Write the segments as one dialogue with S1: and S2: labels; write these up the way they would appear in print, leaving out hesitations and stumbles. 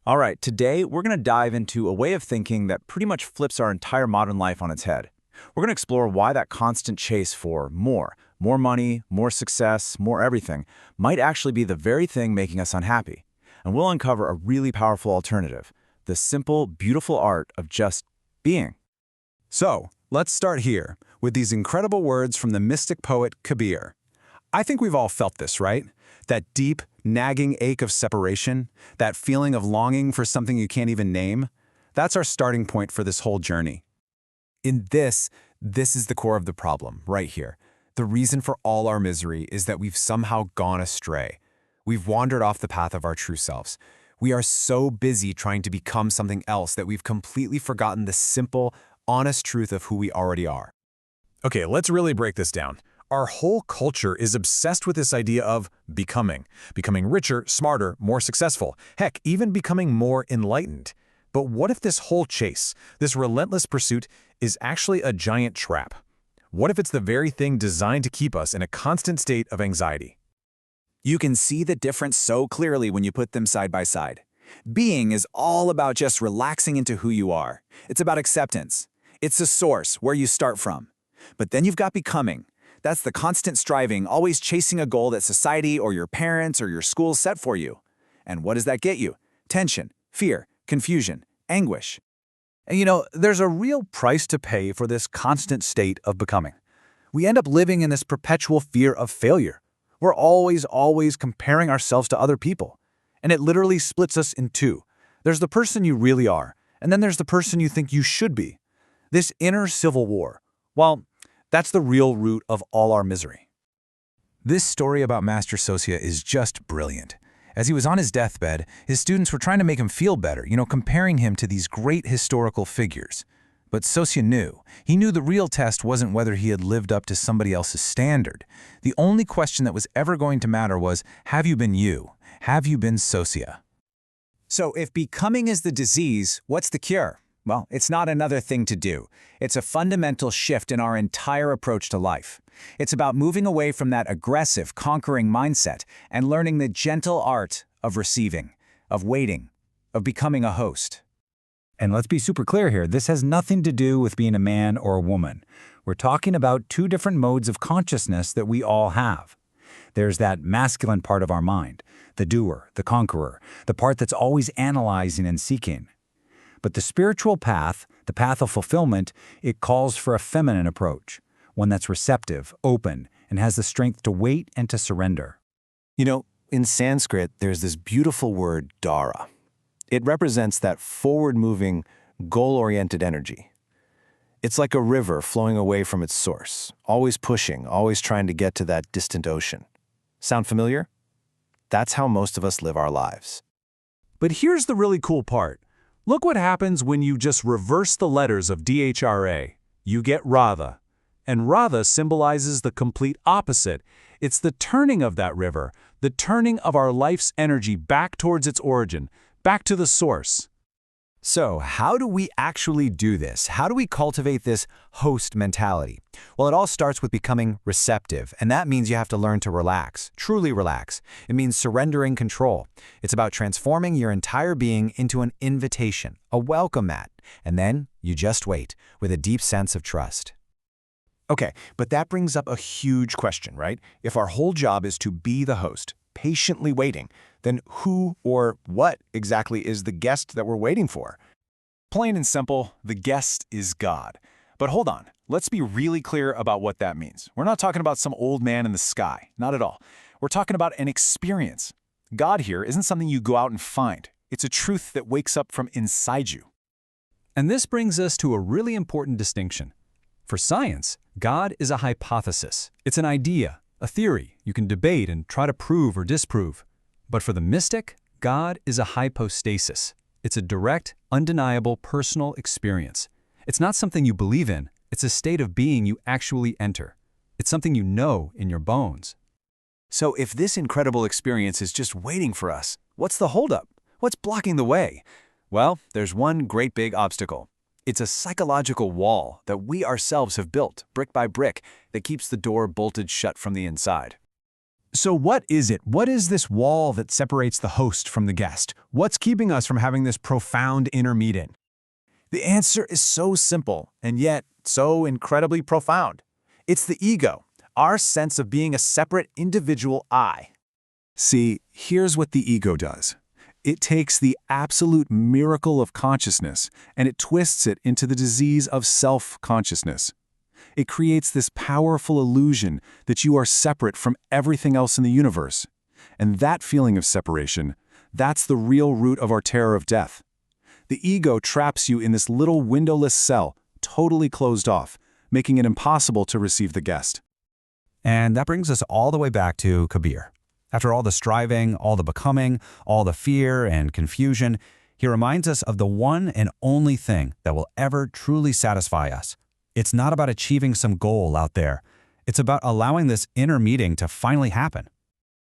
S1: All right, today we're going to dive into a way of thinking that pretty much flips our entire modern life on its head. We're going to explore why that constant chase for more money, more success, more everything, might actually be the very thing making us unhappy. And we'll uncover a really powerful alternative, the simple, beautiful art of just being.
S2: So, let's start here, with these incredible words from the mystic poet Kabir. I think we've all felt this, right? That deep, nagging ache of separation, that feeling of longing for something you can't even name. That's our starting point for this whole journey. This is the core of the problem, right here. The reason for all our misery is that we've somehow gone astray. We've wandered off the path of our true selves. We are so busy trying to become something else that we've completely forgotten the simple, honest truth of who we already are.
S3: Okay, let's really break this down. Our whole culture is obsessed with this idea of becoming richer, smarter, more successful, heck, even becoming more enlightened. But what if this whole chase, this relentless pursuit, is actually a giant trap? What if it's the very thing designed to keep us in a constant state of anxiety?
S1: You can see the difference so clearly when you put them side by side. Being is all about just relaxing into who you are. It's about acceptance. It's the source, where you start from. But then you've got becoming. That's the constant striving, always chasing a goal that society or your parents or your school set for you. And what does that get you? Tension, fear, confusion, anguish.
S4: And there's a real price to pay for this constant state of becoming. We end up living in this perpetual fear of failure. We're always comparing ourselves to other people. And it literally splits us in two. There's the person you really are, and then there's the person you think you should be. This inner civil war, well, that's the real root of all our misery.
S2: This story about Master Sosia is just brilliant. As he was on his deathbed, his students were trying to make him feel better, comparing him to these great historical figures. But Sosia knew. He knew the real test wasn't whether he had lived up to somebody else's standard. The only question that was ever going to matter was, have you been you? Have you been Sosia?
S5: So if becoming is the disease, what's the cure? Well, it's not another thing to do. It's a fundamental shift in our entire approach to life. It's about moving away from that aggressive, conquering mindset and learning the gentle art of receiving, of waiting, of becoming a host.
S4: And let's be super clear here, this has nothing to do with being a man or a woman. We're talking about two different modes of consciousness that we all have. There's that masculine part of our mind, the doer, the conqueror, the part that's always analyzing and seeking. But the spiritual path, the path of fulfillment, it calls for a feminine approach, one that's receptive, open, and has the strength to wait and to surrender.
S6: In Sanskrit, there's this beautiful word, dara. It represents that forward-moving, goal-oriented energy. It's like a river flowing away from its source, always pushing, always trying to get to that distant ocean. Sound familiar? That's how most of us live our lives.
S3: But here's the really cool part. Look what happens when you just reverse the letters of DHRA. You get Radha. And Radha symbolizes the complete opposite. It's the turning of that river, the turning of our life's energy back towards its origin, back to the source.
S5: So how do we actually do this? How do we cultivate this host mentality? Well, it all starts with becoming receptive, and that means you have to learn to relax, truly relax. It means surrendering control. It's about transforming your entire being into an invitation, a welcome mat, and then you just wait with a deep sense of trust.
S6: Okay, but that brings up a huge question, right? If our whole job is to be the host, patiently waiting, then who or what exactly is the guest that we're waiting for?
S3: Plain and simple, the guest is God. But hold on, let's be really clear about what that means. We're not talking about some old man in the sky, not at all. We're talking about an experience. God here isn't something you go out and find. It's a truth that wakes up from inside you. And this brings us to a really important distinction. For science, God is a hypothesis. It's an idea, a theory you can debate and try to prove or disprove. But for the mystic, God is a hypostasis. It's a direct, undeniable personal experience. It's not something you believe in. It's a state of being you actually enter. It's something you know in your bones.
S5: So if this incredible experience is just waiting for us, what's the holdup? What's blocking the way? Well, there's one great big obstacle. It's a psychological wall that we ourselves have built, brick by brick, that keeps the door bolted shut from the inside.
S2: So what is it? What is this wall that separates the host from the guest? What's keeping us from having this profound inner meeting?
S3: The answer is so simple, and yet so incredibly profound. It's the ego, our sense of being a separate individual I. See, here's what the ego does. It takes the absolute miracle of consciousness and it twists it into the disease of self-consciousness. It creates this powerful illusion that you are separate from everything else in the universe. And that feeling of separation, that's the real root of our terror of death. The ego traps you in this little windowless cell, totally closed off, making it impossible to receive the guest.
S5: And that brings us all the way back to Kabir. After all the striving, all the becoming, all the fear and confusion, he reminds us of the one and only thing that will ever truly satisfy us. It's not about achieving some goal out there. It's about allowing this inner meeting to finally happen.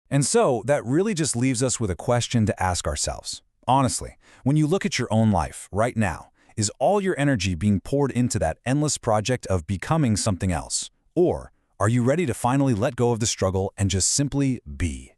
S1: And so that really just leaves us with a question to ask ourselves. Honestly, when you look at your own life right now, is all your energy being poured into that endless project of becoming something else? Or are you ready to finally let go of the struggle and just simply be?